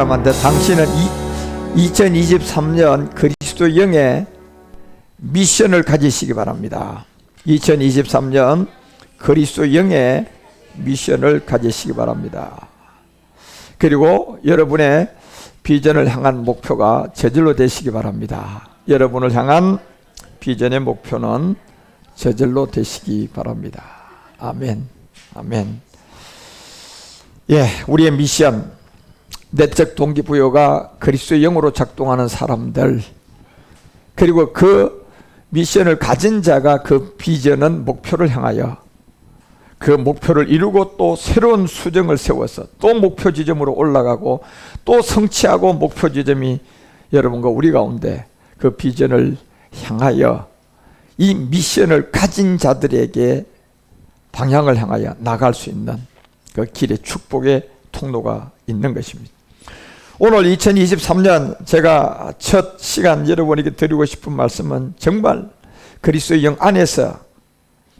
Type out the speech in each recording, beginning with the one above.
사람한테 당신은 2023년 그리스도영의 미션을 가지시기 바랍니다. 2023년 그리스도영의 미션을 가지시기 바랍니다. 그리고 여러분의 비전을 향한 목표가 저절로 되시기 바랍니다. 여러분을 향한 비전의 목표는 저절로 되시기 바랍니다. 아멘. 아멘. 예, 우리의 미션, 내적 동기부여가 그리스도의 영으로 작동하는 사람들, 그리고 그 미션을 가진 자가 그 비전은 목표를 향하여 그 목표를 이루고 또 새로운 수정을 세워서 또 목표 지점으로 올라가고 또 성취하고 목표 지점이 여러분과 우리 가운데 그 비전을 향하여 이 미션을 가진 자들에게 방향을 향하여 나갈 수 있는 그 길의 축복의 통로가 있는 것입니다. 오늘 2023년 제가 첫 시간 여러분에게 드리고 싶은 말씀은 정말 그리스도의 영 안에서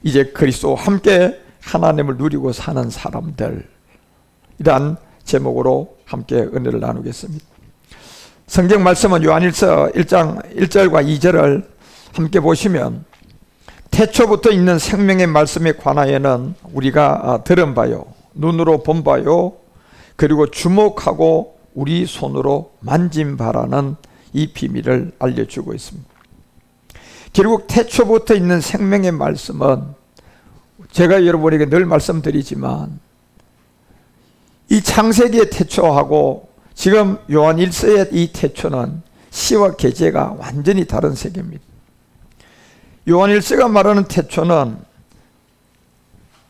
이제 그리스도와 함께 하나님을 누리고 사는 사람들, 이러한 제목으로 함께 은혜를 나누겠습니다. 성경 말씀은 요한일서 1장 1절과 2절을 함께 보시면, 태초부터 있는 생명의 말씀에 관하여는 우리가 들은 바요, 눈으로 본 바요, 그리고 주목하고 우리 손으로 만진 바라는 이 비밀을 알려주고 있습니다. 결국 태초부터 있는 생명의 말씀은 제가 여러분에게 늘 말씀드리지만 이 창세기의 태초하고 지금 요한 1서의 이 태초는 시와 계제가 완전히 다른 세계입니다. 요한 1서가 말하는 태초는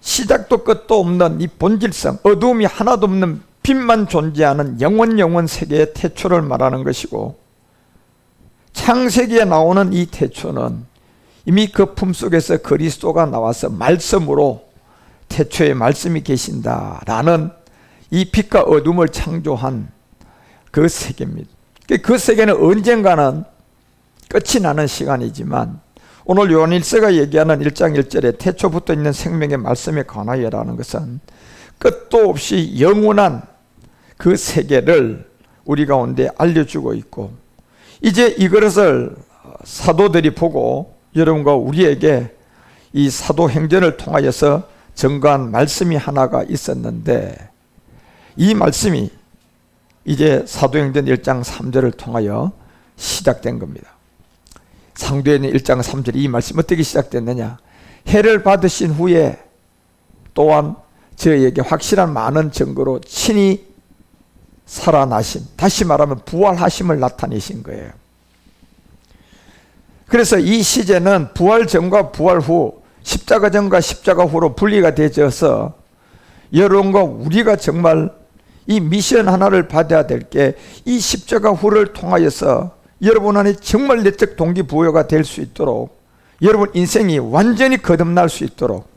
시작도 끝도 없는 이 본질성, 어두움이 하나도 없는 빛만 존재하는 영원 세계의 태초를 말하는 것이고, 창세기에 나오는 이 태초는 이미 그 품속에서 그리스도가 나와서 말씀으로 태초에 말씀이 계신다라는 이 빛과 어둠을 창조한 그 세계입니다. 그 세계는 언젠가는 끝이 나는 시간이지만, 오늘 요한 1서가 얘기하는 1장 1절에 태초부터 있는 생명의 말씀에 관하여라는 것은 끝도 없이 영원한 그 세계를 우리 가운데 알려주고 있고, 이제 이것을 사도들이 보고 여러분과 우리에게 이 사도행전을 통하여서 전가한 말씀이 하나가 있었는데, 이 말씀이 이제 사도행전 1장 3절을 통하여 시작된 겁니다. 상도에는 1장 3절에 이 말씀이 어떻게 시작됐느냐, 해를 받으신 후에 또한 저에게 확실한 많은 증거로 친히 살아나심, 다시 말하면 부활하심을 나타내신 거예요. 그래서 이 시제는 부활 전과 부활 후, 십자가 전과 십자가 후로 분리가 되어서 여러분과 우리가 정말 이 미션 하나를 받아야 될 게 이 십자가 후를 통하여서 여러분 안에 정말 내적 동기부여가 될 수 있도록, 여러분 인생이 완전히 거듭날 수 있도록,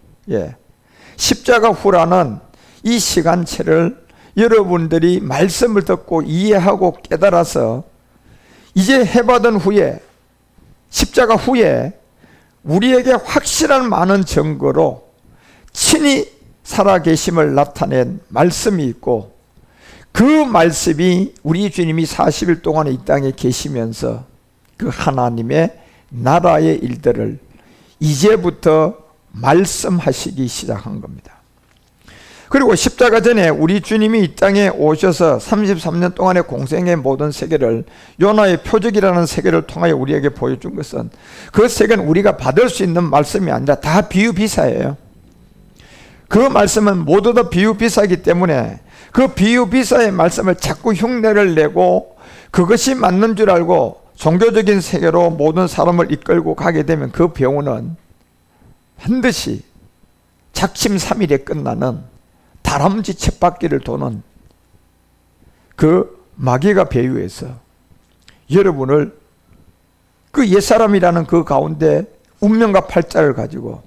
십자가 후라는 이 시간체를 여러분들이 말씀을 듣고 이해하고 깨달아서 이제 해받은 후에, 십자가 후에 우리에게 확실한 많은 증거로 친히 살아계심을 나타낸 말씀이 있고, 그 말씀이 우리 주님이 40일 동안 이 땅에 계시면서 그 하나님의 나라의 일들을 이제부터 말씀하시기 시작한 겁니다. 그리고 십자가 전에 우리 주님이 이 땅에 오셔서 33년 동안의 공생의 모든 세계를, 요나의 표적이라는 세계를 통하여 우리에게 보여준 것은, 그 세계는 우리가 받을 수 있는 말씀이 아니라 다 비유비사예요. 그 말씀은 모두 다 비유비사이기 때문에 그 비유비사의 말씀을 자꾸 흉내를 내고 그것이 맞는 줄 알고 종교적인 세계로 모든 사람을 이끌고 가게 되면 그 배우는 반드시 작심삼일에 끝나는 다람쥐 쳇바퀴를 도는 그 마귀가 배후해서 여러분을 그 옛사람이라는 그 가운데 운명과 팔자를 가지고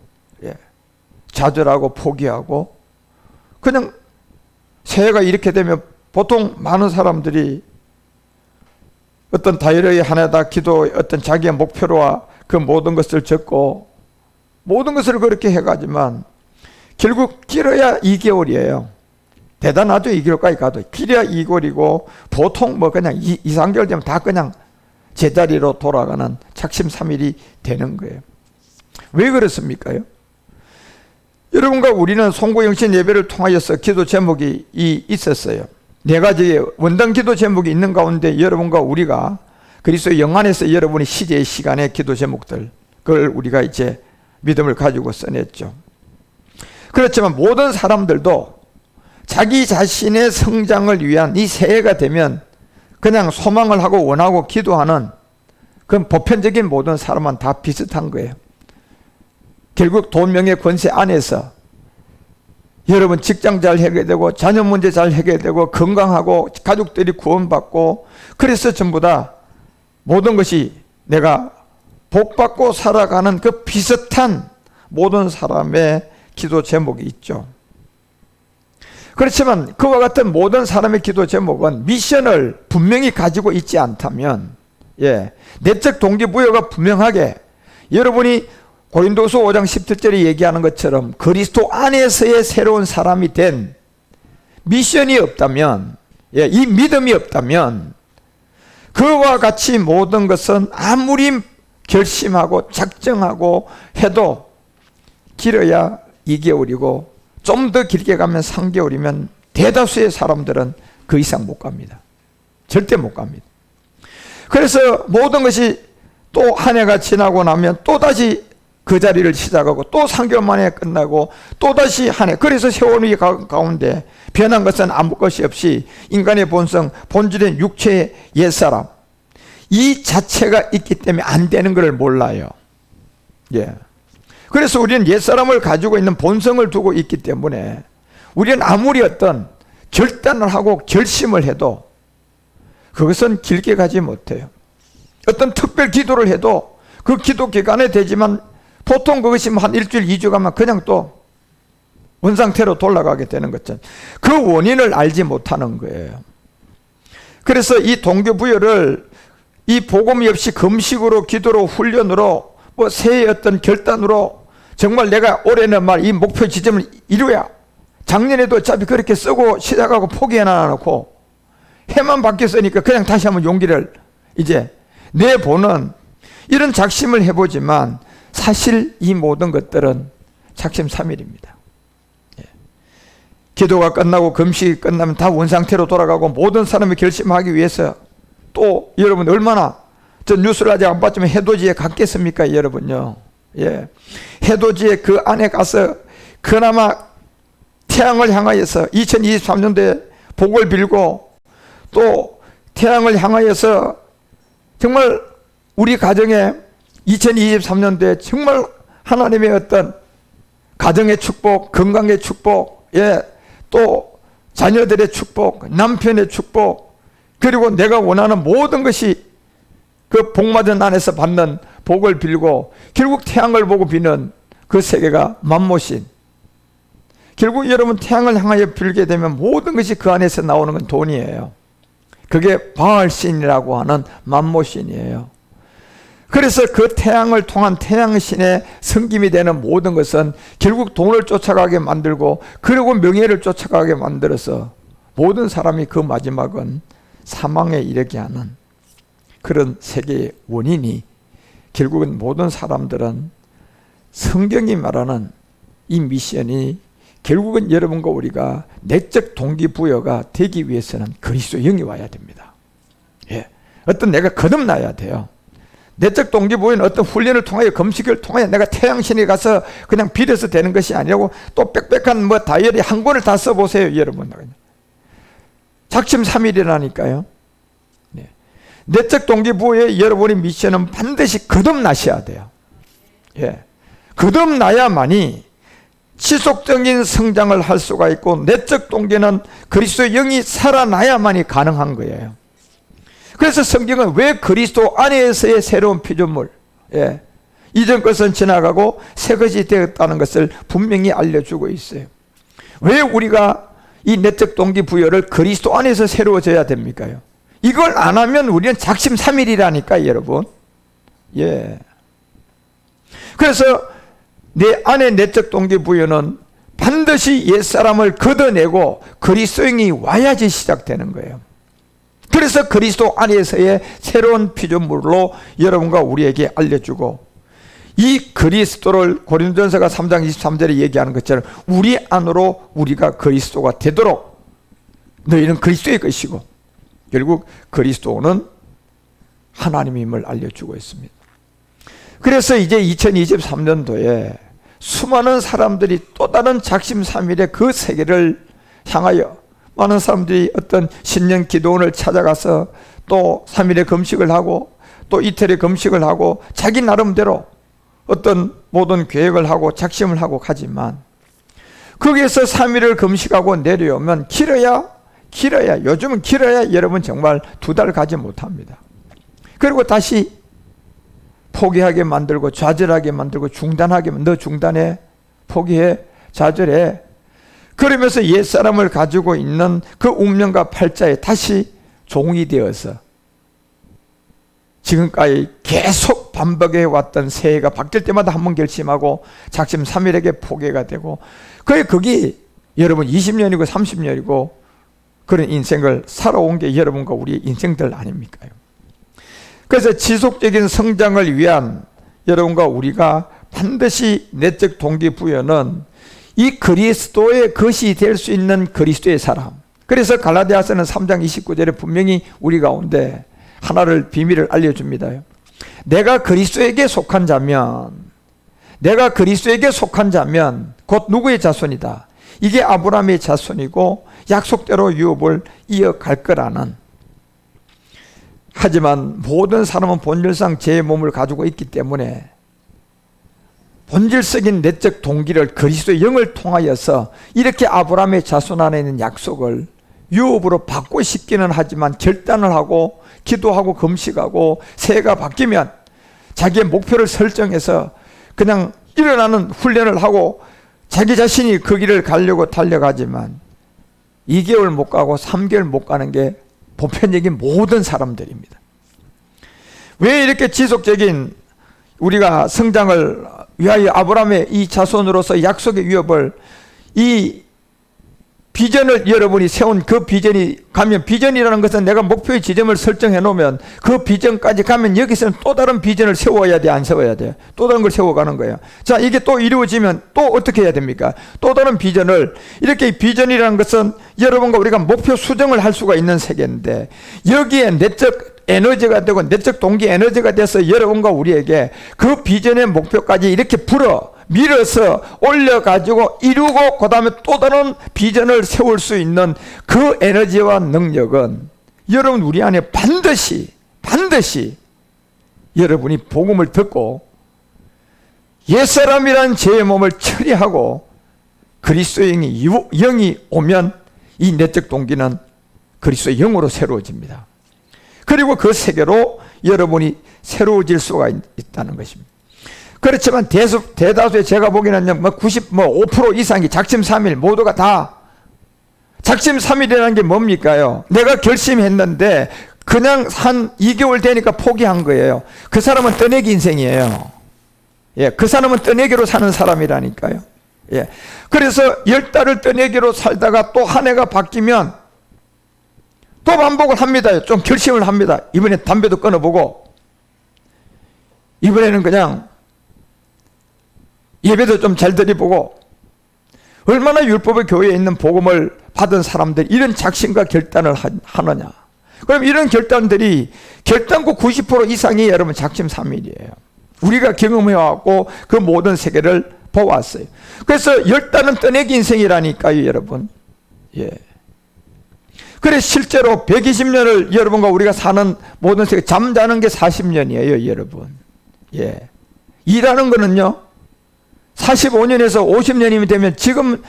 좌절하고 포기하고, 그냥 새해가 이렇게 되면 보통 많은 사람들이 어떤 다이어리 하나에다 기도의 어떤 자기의 목표로와 그 모든 것을 적고 모든 것을 그렇게 해가지만 결국 길어야 2개월이에요. 대단하죠. 이 길까지 가도. 길이야 이 거리고 보통 뭐 그냥 2, 3개월 되면 다 그냥 제자리로 돌아가는 작심삼일이 되는 거예요. 왜 그렇습니까요? 여러분과 우리는 송구영신 예배를 통하여서 기도 제목이 있었어요. 네 가지의 원당 기도 제목이 있는 가운데 여러분과 우리가 그리스도 영 안에서 여러분이 시제의 시간의 기도 제목들, 그걸 우리가 이제 믿음을 가지고 써냈죠. 그렇지만 모든 사람들도 자기 자신의 성장을 위한 이 새해가 되면 그냥 소망을 하고 원하고 기도하는 그런 보편적인 모든 사람은 다 비슷한 거예요. 결국 돈, 명예, 권세 안에서 여러분 직장 잘 해결되고 자녀 문제 잘 해결되고 건강하고 가족들이 구원받고 그래서 전부 다 모든 것이 내가 복받고 살아가는 그 비슷한 모든 사람의 기도 제목이 있죠. 그렇지만 그와 같은 모든 사람의 기도 제목은 미션을 분명히 가지고 있지 않다면, 내적 동기부여가 분명하게 여러분이 고린도서 5장 17절에 얘기하는 것처럼 그리스도 안에서의 새로운 사람이 된 미션이 없다면, 이 믿음이 없다면 그와 같이 모든 것은 아무리 결심하고 작정하고 해도 길어야 2개월이고 좀 더 길게 가면 3개월이면 대다수의 사람들은 그 이상 못 갑니다. 절대 못 갑니다. 그래서 모든 것이 또 한 해가 지나고 나면 또다시 그 자리를 시작하고 또 3개월 만에 끝나고 또다시 한 해. 그래서 세월이 가운데 변한 것은 아무 것이 없이 인간의 본성, 본질인 육체의 옛사람, 이 자체가 있기 때문에 안 되는 걸 몰라요. 그래서 우리는 옛사람을 가지고 있는 본성을 두고 있기 때문에 우리는 아무리 어떤 결단을 하고 결심을 해도 그것은 길게 가지 못해요. 어떤 특별 기도를 해도 그 기도 기간에 되지만 보통 그것이 한 일주일, 2주 가면 그냥 또 원상태로 돌아가게 되는 것처럼 그 원인을 알지 못하는 거예요. 그래서 이 동기부여를 이 복음이 없이 금식으로, 기도로, 훈련으로, 뭐 새해의 어떤 결단으로 정말 내가 올해는 이 목표 지점을 이루어야, 작년에도 어차피 그렇게 쓰고 시작하고 포기해놔 놓고 해만 바뀌었으니까 그냥 다시 한번 용기를 이제 내보는 이런 작심을 해보지만 사실 이 모든 것들은 작심삼일입니다. 기도가 끝나고 금식이 끝나면 다 원상태로 돌아가고 모든 사람이 결심하기 위해서 또 여러분 얼마나 저 뉴스를 아직 안 봤지만 해돋이에 갔겠습니까 여러분요. 해돋이에 그 안에 가서 그나마 태양을 향하여서 2023년도에 복을 빌고 또 태양을 향하여서 정말 우리 가정에 2023년도에 정말 하나님의 어떤 가정의 축복, 건강의 축복, 또 자녀들의 축복, 남편의 축복, 그리고 내가 원하는 모든 것이 그 복맞은 안에서 받는 복을 빌고 결국 태양을 보고 비는 그 세계가 맘모신. 결국 여러분 태양을 향하여 빌게 되면 모든 것이 그 안에서 나오는 건 돈이에요. 그게 바알신이라고 하는 맘모신이에요. 그래서 그 태양을 통한 태양신의 섬김이 되는 모든 것은 결국 돈을 쫓아가게 만들고 그리고 명예를 쫓아가게 만들어서 모든 사람이 그 마지막은 사망에 이르게 하는 그런 세계의 원인이 결국은 모든 사람들은 성경이 말하는 이 미션이 결국은 여러분과 우리가 내적 동기부여가 되기 위해서는 그리스도 영이 와야 됩니다. 어떤 내가 거듭나야 돼요. 내적 동기부여는 어떤 훈련을 통하여 금식을 통하여 내가 태양신에 가서 그냥 빌어서 되는 것이 아니라고 또 빽빽한 다이어리 한 권을 다 써보세요 여러분. 작심삼일이라니까요. 내적 동기부여의 여러분의 미션은 반드시 거듭나셔야 돼요. 거듭나야만이 지속적인 성장을 할 수가 있고 내적 동기는 그리스도의 영이 살아나야만이 가능한 거예요. 그래서 성경은 왜 그리스도 안에서의 새로운 피조물, 이전 것은 지나가고 새 것이 되었다는 것을 분명히 알려주고 있어요. 왜 우리가 이 내적 동기부여를 그리스도 안에서 새로워져야 됩니까? 이걸 안 하면 우리는 작심삼일이라니까 여러분. 그래서 내 안의 내적 동기부여는 반드시 옛사람을 걷어내고 그리스도인이 와야지 시작되는 거예요. 그래서 그리스도 안에서의 새로운 피조물로 여러분과 우리에게 알려주고, 이 그리스도를 고린도전서가 3장 23절에 얘기하는 것처럼 우리 안으로 우리가 그리스도가 되도록 너희는 그리스도의 것이고, 결국 그리스도는 하나님임을 알려주고 있습니다. 그래서 이제 2023년도에 수많은 사람들이 또 다른 작심삼일의 그 세계를 향하여 많은 사람들이 어떤 신년 기도원을 찾아가서 또 3일의 금식을 하고 또 이틀의 금식을 하고 자기 나름대로 어떤 모든 계획을 하고 작심을 하고 가지만, 거기에서 3일을 금식하고 내려오면 길어야 요즘은 길어야 여러분 정말 2달 가지 못합니다. 그리고 다시 포기하게 만들고 좌절하게 만들고 중단하게 만들고, 너 중단해, 포기해, 좌절해, 그러면서 옛사람을 가지고 있는 그 운명과 팔자에 다시 종이 되어서 지금까지 계속 반복해 왔던 새해가 바뀔 때마다 한 번 결심하고 작심 3일에게 포기가 되고, 그게 여러분 20년이고 30년이고 그런 인생을 살아온 게 여러분과 우리의 인생들 아닙니까? 그래서 지속적인 성장을 위한 여러분과 우리가 반드시 내적 동기부여는 이 그리스도의 것이 될 수 있는 그리스도의 사람. 그래서 갈라디아서는 3장 29절에 분명히 우리 가운데 하나를 비밀을 알려줍니다. 내가 그리스도에게 속한 자면 곧 누구의 자손이다. 이게 아브라함의 자손이고 약속대로 유업을 이어갈 거라는. 하지만 모든 사람은 본질상 제 몸을 가지고 있기 때문에 본질적인 내적 동기를 그리스도의 영을 통하여서 이렇게 아브라함의 자손 안에 있는 약속을 유업으로 받고 싶기는 하지만 결단을 하고 기도하고 금식하고 새해가 바뀌면 자기의 목표를 설정해서 그냥 일어나는 훈련을 하고 자기 자신이 그 길을 가려고 달려가지만 2개월 못 가고 3개월 못 가는 게 보편적인 모든 사람들입니다. 왜 이렇게 지속적인 우리가 성장을 위하여 아브라함의 이 자손으로서 약속의 위협을, 이 비전을 여러분이 세운 그 비전이 가면, 비전이라는 것은 내가 목표의 지점을 설정해 놓으면 그 비전까지 가면 여기서는 또 다른 비전을 세워야 돼, 안 세워야 돼? 또 다른 걸 세워가는 거예요. 자, 이게 또 이루어지면 또 어떻게 해야 됩니까? 또 다른 비전을, 이렇게 비전이라는 것은 여러분과 우리가 목표 수정을 할 수가 있는 세계인데, 여기에 내적 에너지가 되고 내적 동기 에너지가 돼서 여러분과 우리에게 그 비전의 목표까지 이렇게 밀어서 올려가지고 이루고 그 다음에 또 다른 비전을 세울 수 있는 그 에너지와 능력은 여러분 우리 안에 반드시 여러분이 복음을 듣고 옛사람이란 제 몸을 처리하고 그리스도의 영이 오면 이 내적 동기는 그리스도의 영으로 새로워집니다. 그리고 그 세계로 여러분이 새로워질 수가 있다는 것입니다. 그렇지만 대다수의 제가 보기에는 5% 이상이 작심 3일 모두가 다 작심 3일이라는 게 뭡니까요? 내가 결심했는데 그냥 한 2개월 되니까 포기한 거예요. 그 사람은 떠내기 인생이에요. 예, 그 사람은 떠내기로 사는 사람이라니까요. 예, 그래서 10달을 떠내기로 살다가 또 한 해가 바뀌면 또 반복을 합니다. 좀 결심을 합니다. 이번에 담배도 끊어보고, 이번에는 그냥 예배도 좀 잘 드려보고, 얼마나 율법의 교회에 있는 복음을 받은 사람들이 이런 작심과 결단을 하느냐. 그럼 이런 결단들이 결단코 90% 이상이 여러분 작심 3일이에요. 우리가 경험해왔고 그 모든 세계를 보았어요. 그래서 10달은 떠내기 인생이라니까요, 여러분. 예. 그래 실제로 120년을 여러분과 우리가 사는 모든 세계, 잠자는 게 40년이에요, 여러분. 예. 일하는 거는요, 45년에서 50년이면 되면 지금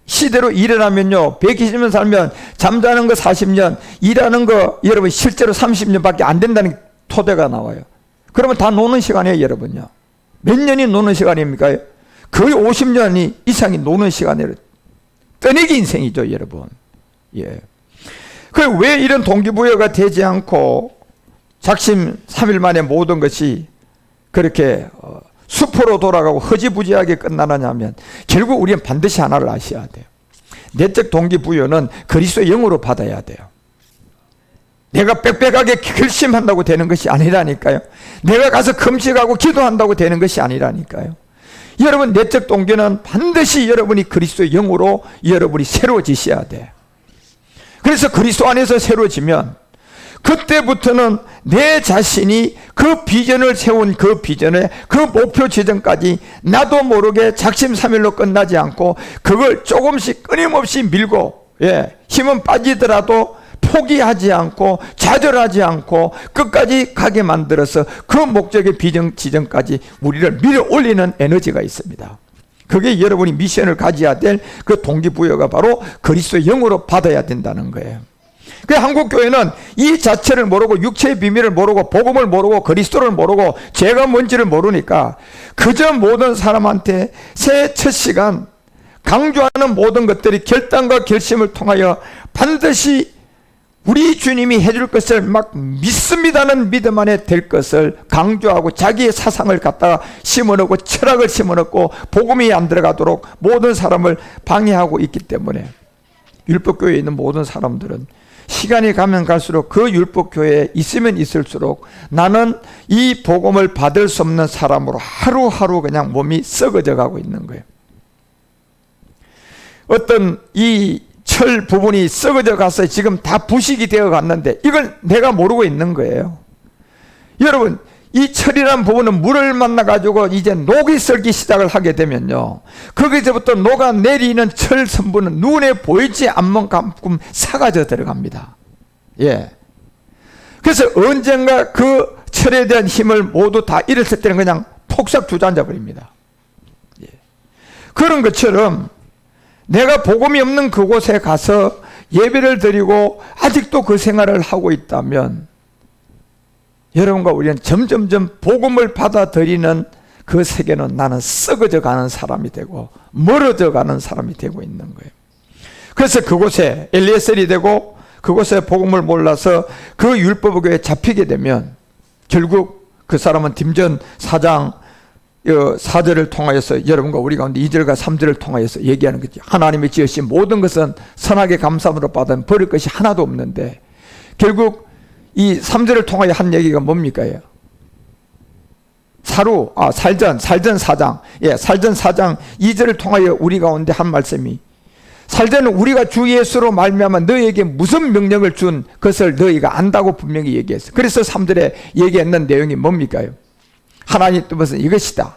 시대로 일어나면요, 120년 살면 잠자는 거 40년, 일하는 거 여러분 실제로 30년밖에 안 된다는 토대가 나와요. 그러면 다 노는 시간이에요, 여러분요. 몇 년이 노는 시간입니까? 거의 50년이 이상이 노는 시간이에요. 떠내기 인생이죠, 여러분. 예. 왜 이런 동기부여가 되지 않고 작심 3일 만에 모든 것이 그렇게 수포로 돌아가고 허지부지하게 끝나느냐 하면 결국 우리는 반드시 하나를 아셔야 돼요. 내적 동기부여는 그리스도의 영으로 받아야 돼요. 내가 빽빽하게 결심한다고 되는 것이 아니라니까요. 내가 가서 금식하고 기도한다고 되는 것이 아니라니까요. 여러분, 내적 동기는 반드시 여러분이 그리스도의 영으로 여러분이 새로워지셔야 돼요. 그래서 그리스도 안에서 새로워지면 그때부터는 내 자신이 그 비전을 세운 그 비전에 그 목표 지점까지 나도 모르게 작심삼일로 끝나지 않고 그걸 조금씩 끊임없이 밀고, 힘은 빠지더라도 포기하지 않고 좌절하지 않고 끝까지 가게 만들어서 그 목적의 비전 지점까지 우리를 밀어 올리는 에너지가 있습니다. 그게 여러분이 미션을 가져야 될 그 동기부여가 바로 그리스도의 영으로 받아야 된다는 거예요. 그 한국교회는 이 자체를 모르고 육체의 비밀을 모르고 복음을 모르고 그리스도를 모르고 죄가 뭔지를 모르니까 그저 모든 사람한테 새해 첫 시간 강조하는 모든 것들이 결단과 결심을 통하여 반드시 우리 주님이 해줄 것을 막 믿습니다는 믿음 안에 될 것을 강조하고 자기의 사상을 갖다가 심어놓고 철학을 심어놓고 복음이 안 들어가도록 모든 사람을 방해하고 있기 때문에 율법교회에 있는 모든 사람들은 시간이 가면 갈수록 그 율법교회에 있으면 있을수록 나는 이 복음을 받을 수 없는 사람으로 하루하루 그냥 몸이 썩어져 가고 있는 거예요. 어떤 이 철 부분이 썩어져 가서 지금 다 부식이 되어 갔는데 이걸 내가 모르고 있는 거예요. 여러분, 이 철이란 부분은 물을 만나 가지고 이제 녹이 썰기 시작을 하게 되면요, 거기서부터 녹아내리는 철 성분은 눈에 보이지 않는 만큼 사가져 들어갑니다. 그래서 언젠가 그 철에 대한 힘을 모두 다 잃었을 때는 그냥 폭삭 주저앉아 버립니다. 그런 것처럼 내가 복음이 없는 그곳에 가서 예배를 드리고 아직도 그 생활을 하고 있다면 여러분과 우리는 점점점 복음을 받아들이는 그 세계는 나는 썩어져 가는 사람이 되고 멀어져 가는 사람이 되고 있는 거예요. 그래서 그곳에 엘리에셀이 되고 그곳에 복음을 몰라서 그 율법교에 잡히게 되면 결국 그 사람은 딤전 4장 4절을 통하여서 여러분과 우리 가운데 2절과 3절을 통하여서 얘기하는 거죠. 하나님이 지으신 모든 것은 선하게 감사함으로 받은 버릴 것이 하나도 없는데 결국 이 3절을 통하여 한 얘기가 뭡니까? 살전 4장, 살전 4장 2절을 통하여 우리 가운데 한 말씀이, 살전은 우리가 주 예수로 말미암아 너희에게 무슨 명령을 준 것을 너희가 안다고 분명히 얘기했어. 그래서 3절에 얘기했는 내용이 뭡니까? 하나님 뜻은 이것이다.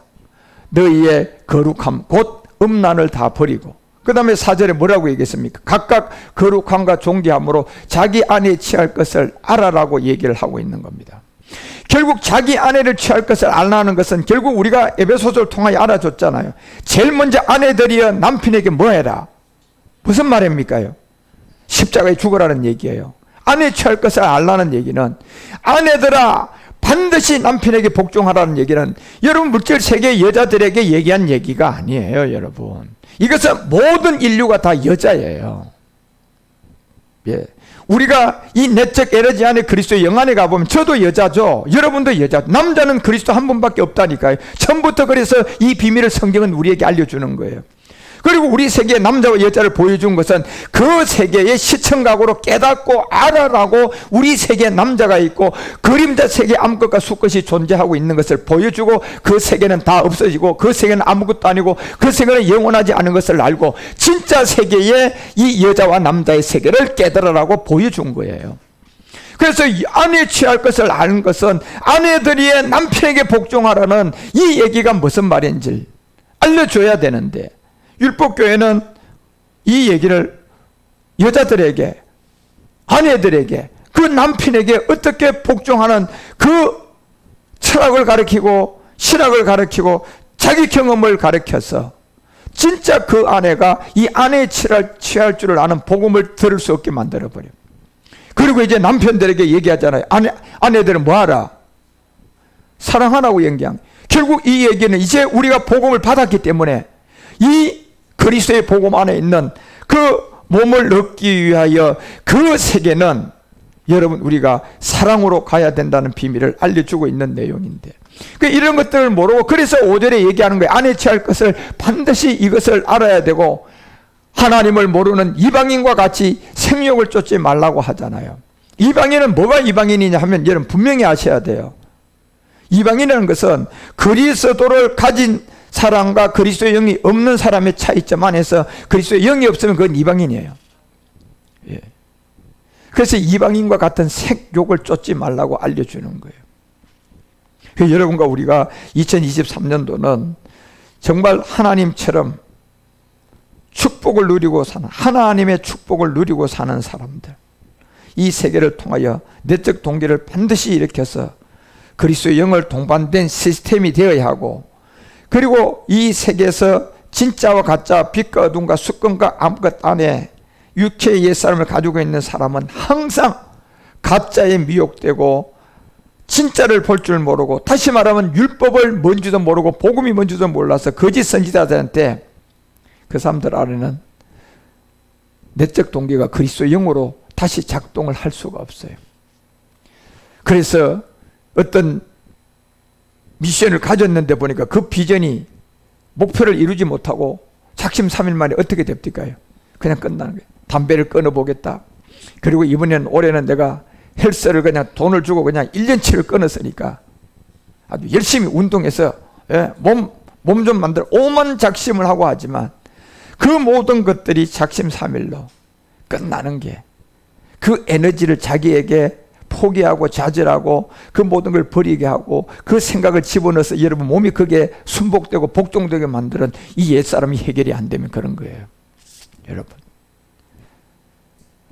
너희의 거룩함 곧 음란을 다 버리고, 그 다음에 4절에 뭐라고 얘기했습니까? 각각 거룩함과 존귀함으로 자기 아내에 취할 것을 알아라고 얘기를 하고 있는 겁니다. 결국 자기 아내를 취할 것을 알라는 것은 결국 우리가 에베소서를 통하여 알아줬잖아요. 제일 먼저 아내들이여 남편에게 뭐 해라? 무슨 말입니까? 십자가에 죽으라는 얘기예요. 아내에 취할 것을 알라는 얘기는 아내들아 반드시 남편에게 복종하라는 얘기는 여러분 물질 세계 여자들에게 얘기한 얘기가 아니에요. 여러분, 이것은 모든 인류가 다 여자예요. 우리가 이 내적 에너지 안에 그리스도의 영 안에 가보면 저도 여자죠. 여러분도 여자. 남자는 그리스도 한 분밖에 없다니까요. 처음부터 그래서 이 비밀을 성경은 우리에게 알려주는 거예요. 그리고 우리 세계의 남자와 여자를 보여준 것은 그 세계의 시청각으로 깨닫고 알아라고 우리 세계에 남자가 있고 그림자 세계에 암컷과 수컷이 존재하고 있는 것을 보여주고 그 세계는 다 없어지고 그 세계는 아무것도 아니고 그 세계는 영원하지 않은 것을 알고 진짜 세계의 이 여자와 남자의 세계를 깨달으라고 보여준 거예요. 그래서 아내에 취할 것을 아는 것은 아내들이 남편에게 복종하라는 이 얘기가 무슨 말인지 알려줘야 되는데 율법교회는 이 얘기를 여자들에게, 아내들에게, 그 남편에게 어떻게 복종하는 그 철학을 가르치고 신학을 가르치고 자기 경험을 가르쳐서 진짜 그 아내가 이 아내의 취할 줄을 아는 복음을 들을 수 없게 만들어버려요. 그리고 이제 남편들에게 얘기하잖아요. 아내들은 뭐하라? 사랑하라고 얘기한. 결국 이 얘기는 이제 우리가 복음을 받았기 때문에 이 그리스도의 복음 안에 있는 그 몸을 얻기 위하여 그 세계는 여러분 우리가 사랑으로 가야 된다는 비밀을 알려주고 있는 내용인데, 이런 것들을 모르고, 그래서 5절에 얘기하는 거예요. 아내 취할 것을 반드시 이것을 알아야 되고, 하나님을 모르는 이방인과 같이 생욕을 쫓지 말라고 하잖아요. 이방인은 뭐가 이방인이냐 하면 여러분 분명히 아셔야 돼요. 이방인이라는 것은 그리스도를 가진 사람과 그리스도의 영이 없는 사람의 차이점 안에서 그리스도의 영이 없으면 그건 이방인이에요. 예. 그래서 이방인과 같은 색욕을 쫓지 말라고 알려주는 거예요. 여러분과 우리가 2023년도는 정말 하나님처럼 축복을 누리고 사는, 하나님의 축복을 누리고 사는 사람들, 이 세계를 통하여 내적 동기를 반드시 일으켜서 그리스도의 영을 동반된 시스템이 되어야 하고, 그리고 이 세계에서 진짜와 가짜, 빛과 어둠과 수권과 아무것 안에 육체의 옛사람을 가지고 있는 사람은 항상 가짜에 미혹되고 진짜를 볼 줄 모르고, 다시 말하면 율법을 뭔지도 모르고 복음이 뭔지도 몰라서 거짓 선지자들한테 그 사람들 안에는 내적 동기가 그리스도의 영으로 다시 작동을 할 수가 없어요. 그래서 어떤 미션을 가졌는데 보니까 그 비전이 목표를 이루지 못하고 작심삼일 만에 어떻게 됩니까요? 그냥 끝나는 거예요. 담배를 끊어보겠다. 그리고 이번에는 올해는 내가 헬스를 그냥 돈을 주고 그냥 1년치를 끊었으니까 아주 열심히 운동해서 몸 좀 만들어 오만 작심을 하고 하지만 그 모든 것들이 작심삼일로 끝나는 게, 그 에너지를 자기에게 포기하고 좌절하고 그 모든 걸 버리게 하고 그 생각을 집어넣어서 여러분 몸이 그게 순복되고 복종되게 만드는 이 옛사람이 해결이 안 되면 그런 거예요, 여러분.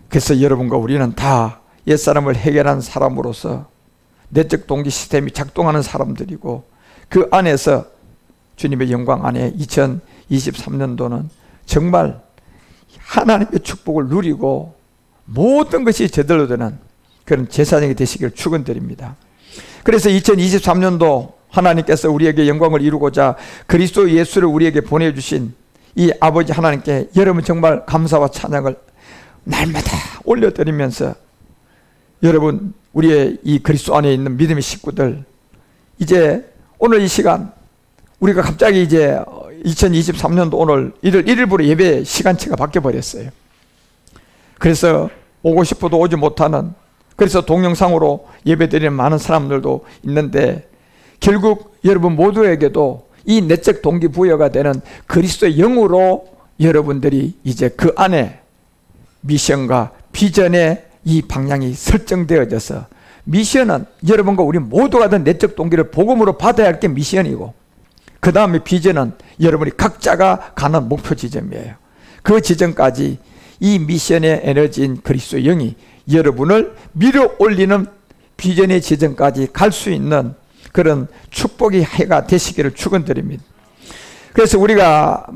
그래서 여러분과 우리는 다 옛사람을 해결한 사람으로서 내적 동기 시스템이 작동하는 사람들이고, 그 안에서 주님의 영광 안에 2023년도는 정말 하나님의 축복을 누리고 모든 것이 제대로 되는 그런 제사장이 되시기를 축원드립니다. 그래서 2023년도 하나님께서 우리에게 영광을 이루고자 그리스도 예수를 우리에게 보내주신 이 아버지 하나님께 여러분 정말 감사와 찬양을 날마다 올려드리면서, 여러분 우리의 이 그리스도 안에 있는 믿음의 식구들, 이제 오늘 이 시간 우리가 갑자기 이제 2023년도 오늘 1월 1일부로 예배 시간치가 바뀌어버렸어요. 그래서 오고 싶어도 오지 못하는, 그래서 동영상으로 예배드리는 많은 사람들도 있는데, 결국 여러분 모두에게도 이 내적 동기부여가 되는 그리스도의 영으로 여러분들이 이제 그 안에 미션과 비전의 이 방향이 설정되어져서, 미션은 여러분과 우리 모두가 된 내적 동기를 복음으로 받아야 할 게 미션이고, 그 다음에 비전은 여러분이 각자가 가는 목표 지점이에요. 그 지점까지 이 미션의 에너지인 그리스도의 영이 여러분을 밀어 올리는 비전의 지점까지 갈 수 있는 그런 축복의 해가 되시기를 축원드립니다. 그래서 우리가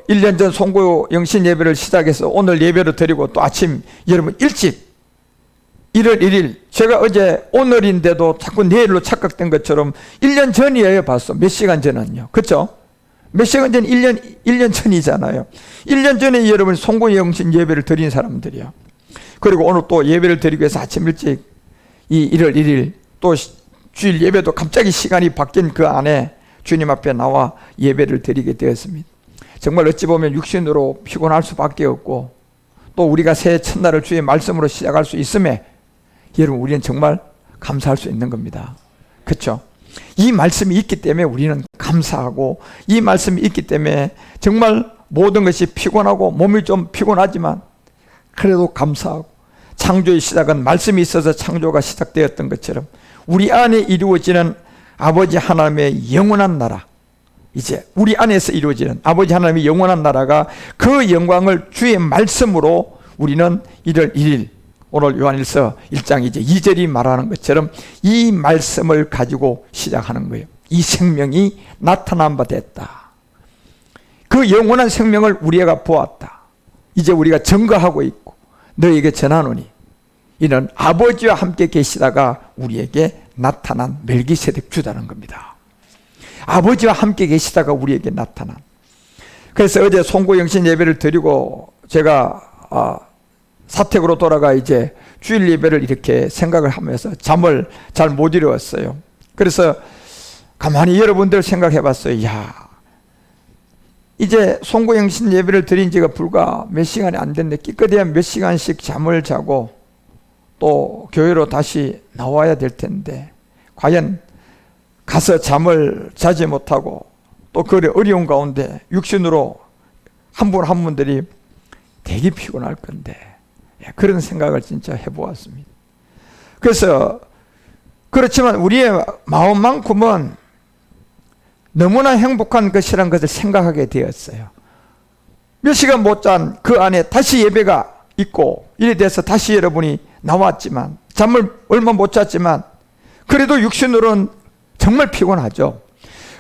1년 전 송구 영신 예배를 시작해서 오늘 예배를 드리고 또 아침 여러분 일찍 1월 1일, 제가 어제 오늘인데도 자꾸 내일로 착각된 것처럼 1년 전이에요. 벌써 몇 시간 전은요. 그렇죠? 몇 시간 전 1년 전이잖아요. 1년 전에 여러분 송구 영신 예배를 드린 사람들이요. 그리고 오늘 또 예배를 드리기 위해서 아침 일찍 이 1월 1일 또 주일 예배도 갑자기 시간이 바뀐 그 안에 주님 앞에 나와 예배를 드리게 되었습니다. 정말 어찌 보면 육신으로 피곤할 수밖에 없고, 또 우리가 새해 첫날을 주의 말씀으로 시작할 수 있음에 여러분 우리는 정말 감사할 수 있는 겁니다. 그렇죠? 이 말씀이 있기 때문에 우리는 감사하고, 이 말씀이 있기 때문에 정말 모든 것이 피곤하고 몸이 좀 피곤하지만 그래도 감사하고, 창조의 시작은 말씀이 있어서 창조가 시작되었던 것처럼 우리 안에 이루어지는 아버지 하나님의 영원한 나라, 이제 우리 안에서 이루어지는 아버지 하나님의 영원한 나라가 그 영광을 주의 말씀으로 우리는 1월 1일 오늘 요한일서 1장 이제 2절이 말하는 것처럼 이 말씀을 가지고 시작하는 거예요. 이 생명이 나타난 바 됐다. 그 영원한 생명을 우리가 보았다. 이제 우리가 증거하고 있고 너에게 전하노니 이는 아버지와 함께 계시다가 우리에게 나타난 멜기세덱 주다는 겁니다. 아버지와 함께 계시다가 우리에게 나타난. 그래서 어제 송구영신 예배를 드리고 제가 사택으로 돌아가 이제 주일 예배를 이렇게 생각을 하면서 잠을 잘 못 이루었어요. 그래서 가만히 여러분들 생각해 봤어요. 야, 이제 송구영신 예배를 드린 지가 불과 몇 시간이 안 됐는데 기껏해야 몇 시간씩 잠을 자고 또 교회로 다시 나와야 될 텐데 과연 가서 잠을 자지 못하고 또 그 어려운 가운데 육신으로 한 분 한 분들이 되게 피곤할 건데, 그런 생각을 진짜 해보았습니다. 그래서 그렇지만 우리의 마음만큼은 너무나 행복한 것이라는 것을 생각하게 되었어요. 몇 시간 못 잔 그 안에 다시 예배가 있고 이래 돼서 다시 여러분이 나왔지만, 잠을 얼마 못 잤지만 그래도 육신으로는 정말 피곤하죠.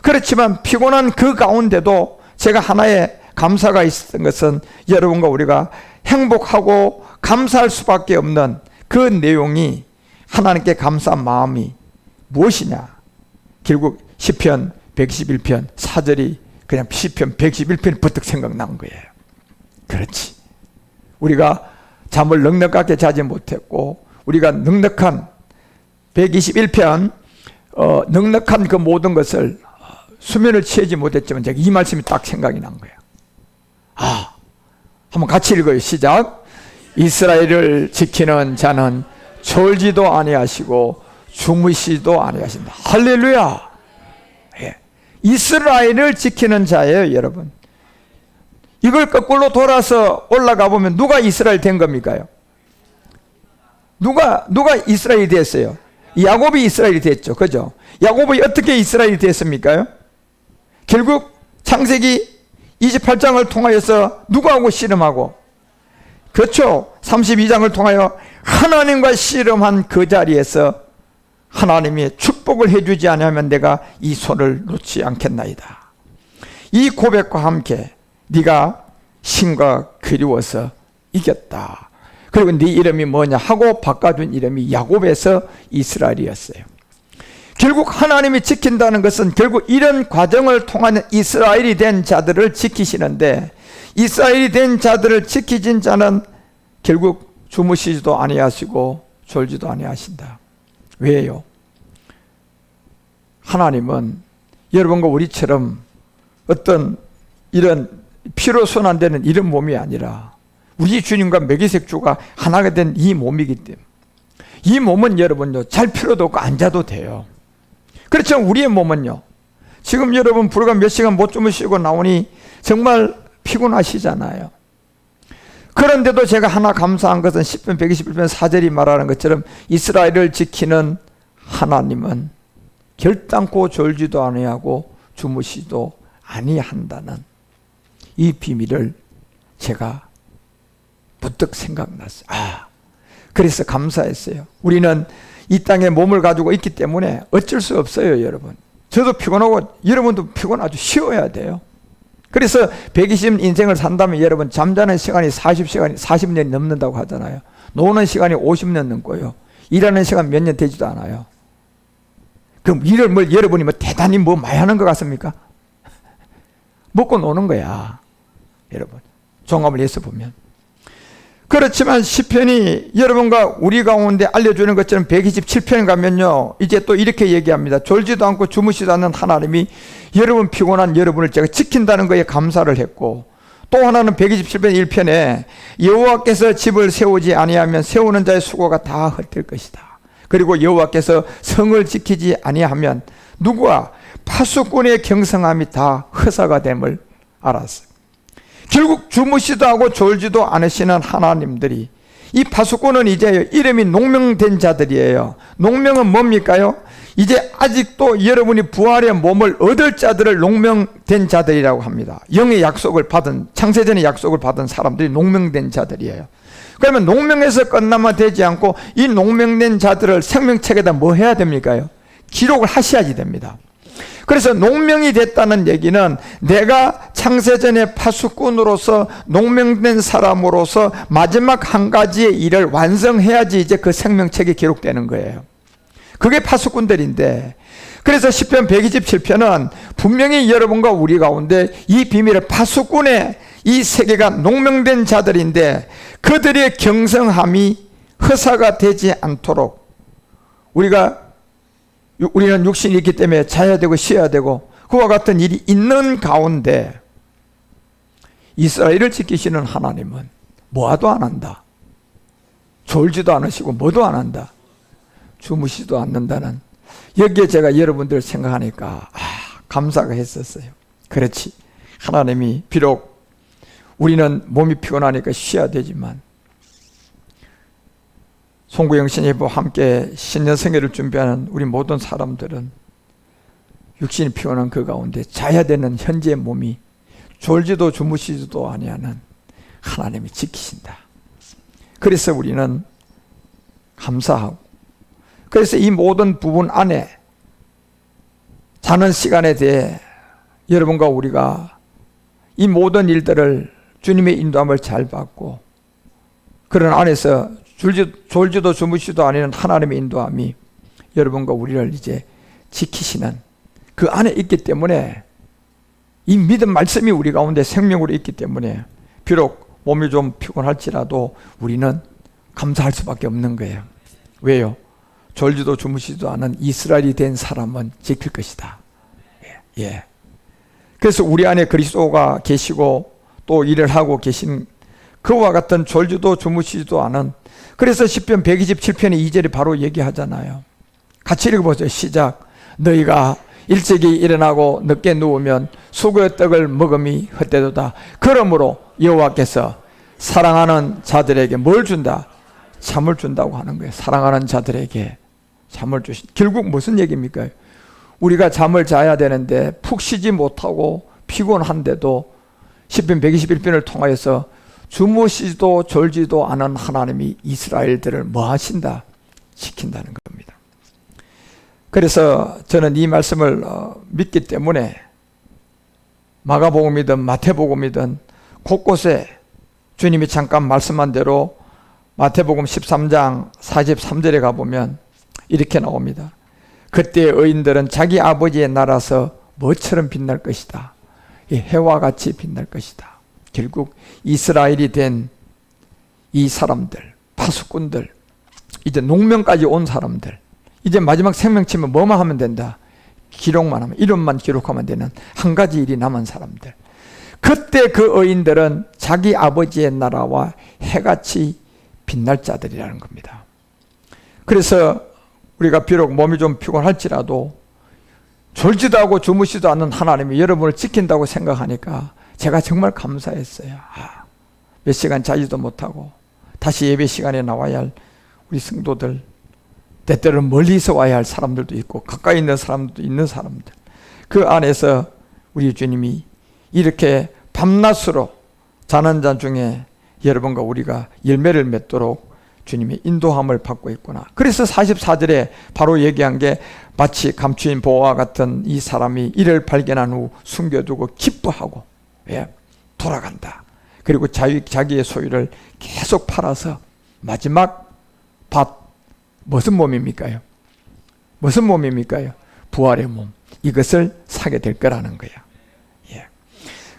그렇지만 피곤한 그 가운데도 제가 하나의 감사가 있었던 것은 여러분과 우리가 행복하고 감사할 수밖에 없는 그 내용이, 하나님께 감사한 마음이 무엇이냐. 결국 시편 121편 4절이 그냥 시편 121편이 버뜩 생각난 거예요. 그렇지, 우리가 잠을 넉넉하게 자지 못했고 우리가 넉넉한 121편 넉넉한 그 모든 것을 수면을 취하지 못했지만 제가 이 말씀이 딱 생각이 난 거예요. 한번 같이 읽어요. 시작. 이스라엘을 지키는 자는 졸지도 아니하시고 주무시도 아니하신다. 할렐루야. 예. 이스라엘을 지키는 자예요, 여러분. 이걸 거꾸로 돌아서 올라가 보면 누가 이스라엘 된 겁니까요? 누가 이스라엘이 됐어요? 야곱이 이스라엘이 됐죠. 그죠? 야곱이 어떻게 이스라엘이 됐습니까? 결국 창세기 28장을 통하여서 누구하고 씨름하고, 그렇죠, 32장을 통하여 하나님과 씨름한 그 자리에서 하나님이 축복을 해주지 않으면 내가 이 손을 놓지 않겠나이다. 이 고백과 함께 네가 신과 그리워서 이겼다. 그리고 네 이름이 뭐냐 하고 바꿔준 이름이 야곱에서 이스라엘이었어요. 결국 하나님이 지킨다는 것은 결국 이런 과정을 통하는 이스라엘이 된 자들을 지키시는데, 이스라엘이 된 자들을 지키진 자는 결국 주무시지도 아니하시고 졸지도 아니하신다. 왜요? 하나님은 여러분과 우리처럼 어떤 이런 피로 순환되는 이런 몸이 아니라 우리 주님과 멜기세덱주가 하나가 된 이 몸이기 때문에, 이 몸은 여러분요 잘 필요도 없고 앉아도 돼요. 그렇지만 우리의 몸은요, 지금 여러분 불과 몇 시간 못 주무시고 나오니 정말 피곤하시잖아요. 그런데도 제가 하나 감사한 것은 시편 121편 4절이 말하는 것처럼 이스라엘을 지키는 하나님은 결단코 졸지도 아니하고 주무시도 아니한다는 이 비밀을 제가 부뜩 생각났어요. 그래서 감사했어요. 우리는 이 땅에 몸을 가지고 있기 때문에 어쩔 수 없어요, 여러분. 저도 피곤하고 여러분도 피곤하죠. 쉬어야 돼요. 그래서 120 인생을 산다면 여러분 잠자는 시간이 40년이 넘는다고 하잖아요. 노는 시간이 50년 넘고요. 일하는 시간 몇 년 되지도 않아요. 그럼 일을 여러분이 대단히 많이 하는 것 같습니까? 먹고 노는 거야, 여러분. 종합을 해서 보면. 그렇지만 시편이 여러분과 우리 가운데 알려주는 것처럼 127편 가면요, 이제 또 이렇게 얘기합니다. 졸지도 않고 주무시도 않는 하나님이 여러분 피곤한 여러분을 제가 지킨다는 거에 감사를 했고, 또 하나는 127편 1편에 여호와께서 집을 세우지 아니하면 세우는 자의 수고가 다 헛될 것이다. 그리고 여호와께서 성을 지키지 아니하면 누구와 파수꾼의 경성함이 다 허사가 됨을 알았어요. 결국 주무시도 하고 졸지도 않으시는 하나님들이, 이 파수꾼은 이제 이름이 농명된 자들이에요. 농명은 뭡니까요? 이제 아직도 여러분이 부활의 몸을 얻을 자들을 농명된 자들이라고 합니다. 영의 약속을 받은, 창세전의 약속을 받은 사람들이 농명된 자들이에요. 그러면 농명에서 끝나면 되지 않고 이 농명된 자들을 생명책에다 뭐 해야 됩니까요? 기록을 하셔야지 됩니다. 그래서 농명이 됐다는 얘기는 내가 창세전의 파수꾼으로서 농명된 사람으로서 마지막 한 가지의 일을 완성해야지 이제 그 생명책에 기록되는 거예요. 그게 파수꾼들인데, 그래서 시편 127편은 분명히 여러분과 우리 가운데 이 비밀을, 파수꾼의 이 세계가 농명된 자들인데 그들의 경성함이 허사가 되지 않도록 우리가 우리는 육신이 있기 때문에 자야 되고 쉬어야 되고 그와 같은 일이 있는 가운데 이스라엘을 지키시는 하나님은 뭐도 안 한다. 졸지도 않으시고 뭐도 안 한다. 주무시지도 않는다는, 여기에 제가 여러분들 생각하니까 감사가 했었어요. 그렇지, 하나님이 비록 우리는 몸이 피곤하니까 쉬어야 되지만 송구영 신예부와 함께 신년성회를 준비하는 우리 모든 사람들은 육신이 피곤한 그 가운데 자야 되는 현재의 몸이 졸지도 주무시지도 아니하는 하나님이 지키신다. 그래서 우리는 감사하고, 그래서 이 모든 부분 안에 자는 시간에 대해 여러분과 우리가 이 모든 일들을 주님의 인도함을 잘 받고 그런 안에서 졸지도 주무시지도 않는 하나님의 인도함이 여러분과 우리를 이제 지키시는 그 안에 있기 때문에, 이 믿음 말씀이 우리 가운데 생명으로 있기 때문에 비록 몸이 좀 피곤할지라도 우리는 감사할 수밖에 없는 거예요. 왜요? 졸지도 주무시지도 않은 이스라엘이 된 사람은 지킬 것이다. 예. 그래서 우리 안에 그리스도가 계시고 또 일을 하고 계신 그와 같은 졸지도 주무시지도 않은, 그래서 시편 127편의 2절이 바로 얘기하잖아요. 같이 읽어보세요. 시작. 너희가 일찍이 일어나고 늦게 누우면 수고의 떡을 먹음이 헛되도다. 그러므로 여호와께서 사랑하는 자들에게 뭘 준다? 잠을 준다고 하는 거예요. 사랑하는 자들에게 잠을 주신, 결국 무슨 얘기입니까? 우리가 잠을 자야 되는데 푹 쉬지 못하고 피곤한데도 시편 121편을 통하여서 주무시지도 졸지도 않은 하나님이 이스라엘들을 뭐 하신다? 지킨다는 겁니다. 그래서 저는 이 말씀을 믿기 때문에 마가복음이든 마태복음이든 곳곳에 주님이 잠깐 말씀한 대로 마태복음 13장 43절에 가보면 이렇게 나옵니다. 그때 의인들은 자기 아버지의 나라에서 뭐처럼 빛날 것이다. 해와 같이 빛날 것이다. 결국 이스라엘이 된 이 사람들, 파수꾼들, 이제 농명까지 온 사람들, 이제 마지막 생명치면 뭐만 하면 된다? 기록만 하면, 이름만 기록하면 되는 한 가지 일이 남은 사람들. 그때 그 의인들은 자기 아버지의 나라와 해같이 빛날 자들이라는 겁니다. 그래서 우리가 비록 몸이 좀 피곤할지라도 졸지도 않고 주무시지도 않는 하나님이 여러분을 지킨다고 생각하니까 제가 정말 감사했어요. 몇 시간 자지도 못하고 다시 예배 시간에 나와야 할 우리 성도들, 때때로는 멀리서 와야 할 사람들도 있고 가까이 있는 사람들도 있는 사람들, 그 안에서 우리 주님이 이렇게 밤낮으로 자는 자 중에 여러분과 우리가 열매를 맺도록 주님의 인도함을 받고 있구나. 그래서 44절에 바로 얘기한 게 마치 감추인 보화와 같은 이 사람이 이를 발견한 후 숨겨두고 기뻐하고 돌아간다. 그리고 자기의 소유를 계속 팔아서 마지막 밭, 무슨 몸입니까요? 무슨 몸입니까요? 부활의 몸. 이것을 사게 될 거라는 거야.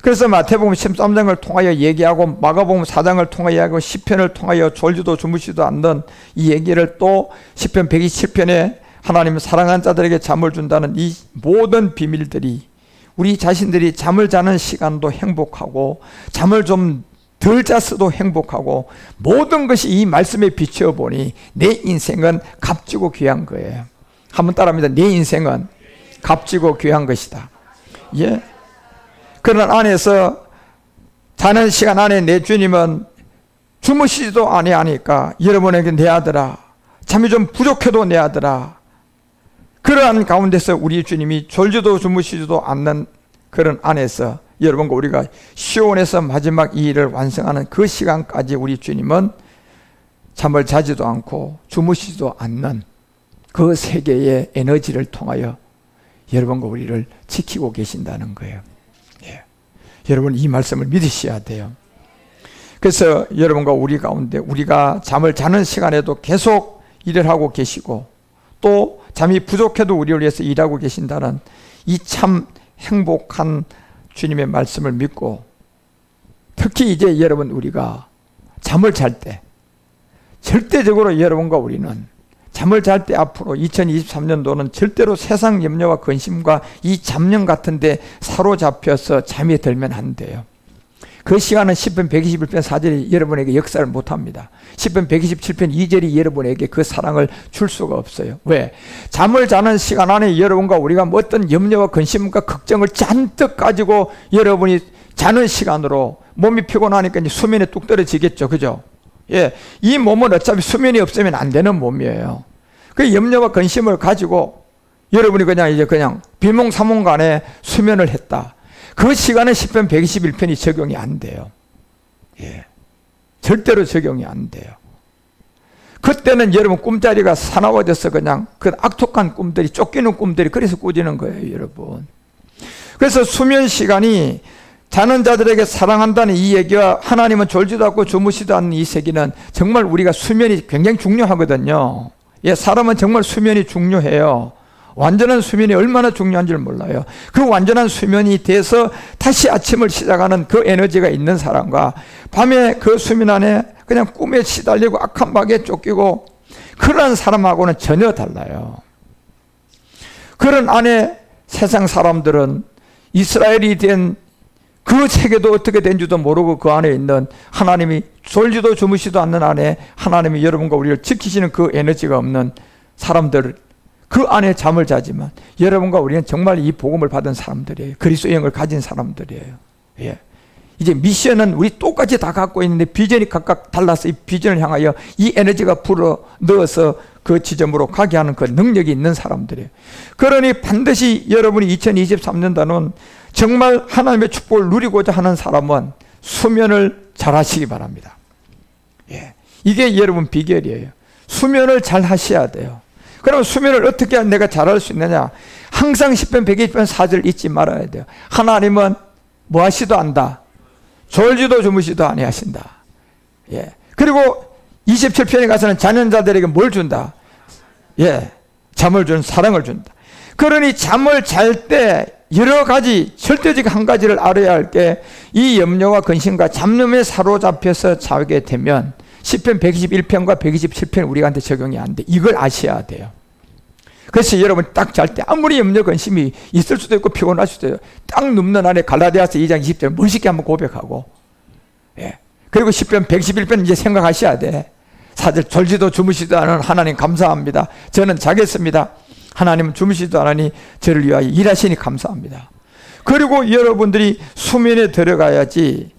그래서 마태복음 13장을 통하여 얘기하고 마가복음 4장을 통하여 얘기하고 시편을 통하여 졸지도 주무시지도 않는 이 얘기를 또 시편 127편에 하나님은 사랑하는 자들에게 잠을 준다는 이 모든 비밀들이 우리 자신들이 잠을 자는 시간도 행복하고 잠을 좀 덜 잤어도 행복하고 모든 것이 이 말씀에 비춰보니 내 인생은 값지고 귀한 거예요. 한번 따라합니다. 내 인생은 값지고 귀한 것이다. 예. 그런 안에서 자는 시간 안에 내 주님은 주무시지도 아니하니까 여러분에게 내 아들아, 잠이 좀 부족해도 내 아들아, 그러한 가운데서 우리 주님이 졸지도 주무시지도 않는 그런 안에서 여러분과 우리가 시온에서 마지막 이 일을 완성하는 그 시간까지 우리 주님은 잠을 자지도 않고 주무시지도 않는 그 세계의 에너지를 통하여 여러분과 우리를 지키고 계신다는 거예요. 여러분 이 말씀을 믿으셔야 돼요. 그래서 여러분과 우리 가운데 우리가 잠을 자는 시간에도 계속 일을 하고 계시고 또 잠이 부족해도 우리를 위해서 일하고 계신다는 이 참 행복한 주님의 말씀을 믿고, 특히 이제 여러분 우리가 잠을 잘 때 절대적으로 여러분과 우리는 잠을 잘 때 앞으로 2023년도는 절대로 세상 염려와 근심과 이 잡념 같은데 사로잡혀서 잠이 들면 안 돼요. 그 시간은 10편 121편 4절이 여러분에게 역사를 못합니다. 10편 127편 2절이 여러분에게 그 사랑을 줄 수가 없어요. 왜? 잠을 자는 시간 안에 여러분과 우리가 뭐 어떤 염려와 근심과 걱정을 잔뜩 가지고 여러분이 자는 시간으로 몸이 피곤하니까 이제 수면에 뚝 떨어지겠죠. 그죠? 예, 이 몸은 어차피 수면이 없으면 안 되는 몸이에요. 그 염려와 근심을 가지고 여러분이 그냥 비몽사몽간에 수면을 했다. 그 시간에 10편 121편이 적용이 안 돼요. 예, 절대로 적용이 안 돼요. 그때는 여러분 꿈자리가 사나워져서 그냥 그 악독한 꿈들이, 쫓기는 꿈들이 그래서 꾸지는 거예요, 여러분. 그래서 수면 시간이 자는 자들에게 사랑한다는 이 얘기와 하나님은 졸지도 않고 주무시도 않는 이 세계는 정말 우리가 수면이 굉장히 중요하거든요. 예, 사람은 정말 수면이 중요해요. 완전한 수면이 얼마나 중요한지 몰라요. 그 완전한 수면이 돼서 다시 아침을 시작하는 그 에너지가 있는 사람과 밤에 그 수면 안에 그냥 꿈에 시달리고 악한 마귀에 쫓기고 그런 사람하고는 전혀 달라요. 그런 안에 세상 사람들은 이스라엘이 된 그 세계도 어떻게 된지도 모르고 그 안에 있는 하나님이 졸지도 주무시도 않는 안에 하나님이 여러분과 우리를 지키시는 그 에너지가 없는 사람들, 그 안에 잠을 자지만 여러분과 우리는 정말 이 복음을 받은 사람들이에요. 그리스도의 영을 가진 사람들이에요. 예. 이제 미션은 우리 똑같이 다 갖고 있는데 비전이 각각 달라서 이 비전을 향하여 이 에너지가 불어 넣어서 그 지점으로 가게 하는 그 능력이 있는 사람들이에요. 그러니 반드시 여러분이 2023년도는 정말 하나님의 축복을 누리고자 하는 사람은 수면을 잘 하시기 바랍니다. 예. 이게 여러분 비결이에요. 수면을 잘 하셔야 돼요. 그럼 수면을 어떻게 하면 내가 잘할 수 있느냐? 항상 10편 120편 4절 잊지 말아야 돼요. 하나님은 뭐 하시도 안다. 졸지도 주무시도 아니하신다. 예. 그리고 27편에 가서는 자녀자들에게 뭘 준다? 예. 잠을 준 사랑을 준다. 그러니 잠을 잘 때 여러 가지 절대적 한 가지를 알아야 할 게 이 염려와 근심과 잡념에 사로잡혀서 자게 되면 10편 121편과 127편 우리한테 적용이 안 돼. 이걸 아셔야 돼요. 그래서 여러분 딱 잘 때 아무리 염려 근심이 있을 수도 있고 피곤할 수도 있어요. 딱 눕는 안에 갈라디아서 2장 20절 멋있게 한번 고백하고, 예. 그리고 10편 111편 이제 생각하셔야 돼. 사실 졸지도 주무시도 않은 하나님 감사합니다. 저는 자겠습니다. 하나님은 주무시지도 않으니 저를 위하여 일하시니 감사합니다. 그리고 여러분들이 수면에 들어가야지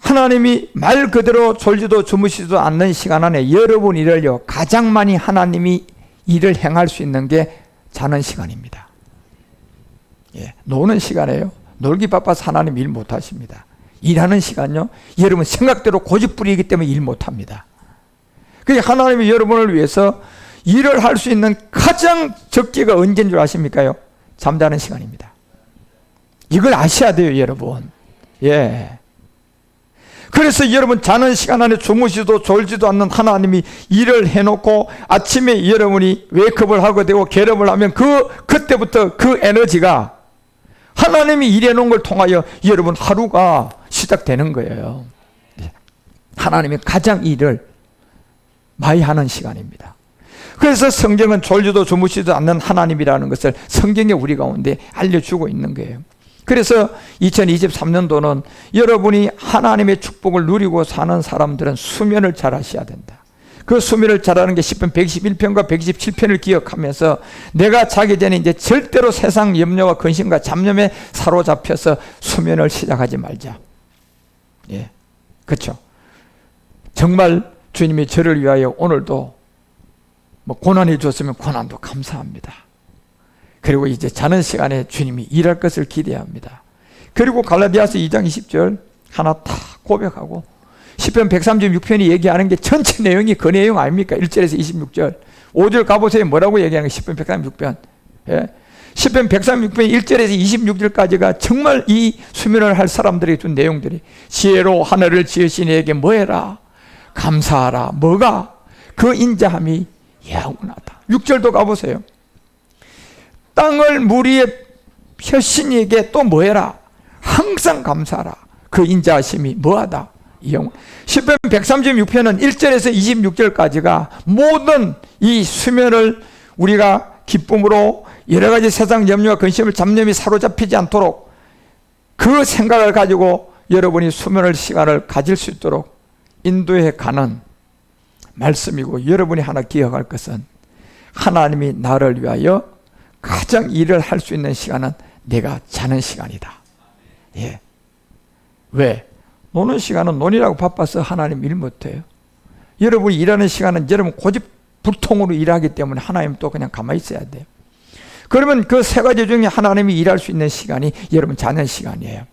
하나님이 말 그대로 졸지도 주무시지도 않는 시간 안에 여러분 일을요 가장 많이 하나님이 일을 행할 수 있는 게 자는 시간입니다. 예, 노는 시간에요 놀기 바빠서 하나님 일 못하십니다. 일하는 시간요 여러분 생각대로 고집부리기 때문에 일 못합니다. 그게 하나님이 여러분을 위해서 일을 할 수 있는 가장 적기가 언제인 줄 아십니까요? 잠자는 시간입니다. 이걸 아셔야 돼요, 여러분. 예. 그래서 여러분 자는 시간 안에 주무시도 졸지도 않는 하나님이 일을 해놓고 아침에 여러분이 웨이크업을 하게 되고 겟업을 하면 그때부터 그 에너지가 하나님이 일해놓은 걸 통하여 여러분 하루가 시작되는 거예요. 하나님이 가장 일을 많이 하는 시간입니다. 그래서 성경은 졸지도 주무시도 않는 하나님이라는 것을 성경에 우리 가운데 알려주고 있는 거예요. 그래서 2023년도는 여러분이 하나님의 축복을 누리고 사는 사람들은 수면을 잘 하셔야 된다. 그 수면을 잘하는 게 10편 121편과 127편을 기억하면서 내가 자기 전에 이제 절대로 세상 염려와 근심과 잡념에 사로잡혀서 수면을 시작하지 말자. 예, 그렇죠. 정말 주님이 저를 위하여 오늘도 뭐 고난이 줬으면 고난도 감사합니다. 그리고 이제 자는 시간에 주님이 일할 것을 기대합니다. 그리고 갈라디아서 2장 20절 하나 다 고백하고 10편 136편이 얘기하는 게 전체 내용이 그 내용 아닙니까? 1절에서 26절 5절 가보세요. 뭐라고 얘기하는 게 10편 136편. 예. 10편 136편 1절에서 26절까지가 정말 이 수면을 할 사람들이 준 내용들이 지혜로 하늘을 지으신 이에게 뭐해라? 감사하라. 뭐가? 그 인자함이 영원하다. 6절도 가보세요. 땅을 물 위에 펴신 이에게 또 뭐해라? 항상 감사하라. 그 인자하심이 뭐하다? 시편 136편은 1절에서 26절까지가 모든 이 수면을 우리가 기쁨으로 여러 가지 세상 염려와 근심을 잡념이 사로잡히지 않도록 그 생각을 가지고 여러분이 수면을 시간을 가질 수 있도록 인도해 가는 말씀이고, 여러분이 하나 기억할 것은 하나님이 나를 위하여 가장 일을 할 수 있는 시간은 내가 자는 시간이다. 예. 왜? 노는 시간은 논이라고 바빠서 하나님 일 못해요. 여러분이 일하는 시간은 여러분 고집불통으로 일하기 때문에 하나님 또 그냥 가만히 있어야 돼요. 그러면 그 세 가지 중에 하나님이 일할 수 있는 시간이 여러분 자는 시간이에요.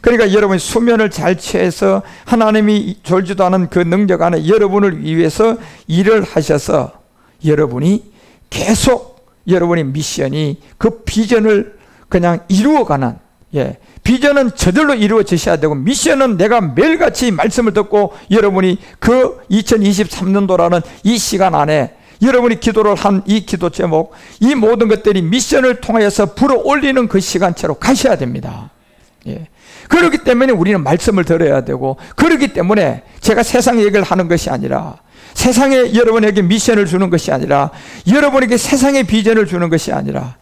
그러니까 여러분이 수면을 잘 취해서 하나님이 졸지도 않은 그 능력 안에 여러분을 위해서 일을 하셔서 여러분이 계속 여러분의 미션이 그 비전을 그냥 이루어가는, 비전은 저절로 이루어지셔야 되고, 미션은 내가 매일같이 말씀을 듣고 여러분이 그 2023년도라는 이 시간 안에 여러분이 기도를 한 이 기도 제목, 이 모든 것들이 미션을 통하여서 불어올리는 그 시간처럼 가셔야 됩니다. 그렇기 때문에 우리는 말씀을 들어야 되고, 그렇기 때문에 제가 세상 얘기를 하는 것이 아니라, 세상에 여러분에게 미션을 주는 것이 아니라, 여러분에게 세상의 비전을 주는 것이 아니라,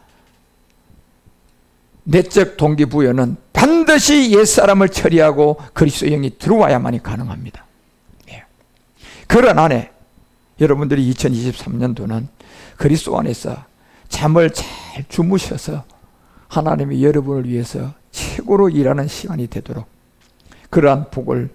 내적 동기부여는 반드시 옛사람을 처리하고 그리스도의 영이 들어와야만이 가능합니다. 그런 안에 여러분들이 2023년도는 그리스도 안에서 잠을 잘 주무셔서 하나님이 여러분을 위해서 최고로 일하는 시간이 되도록, 그러한 복을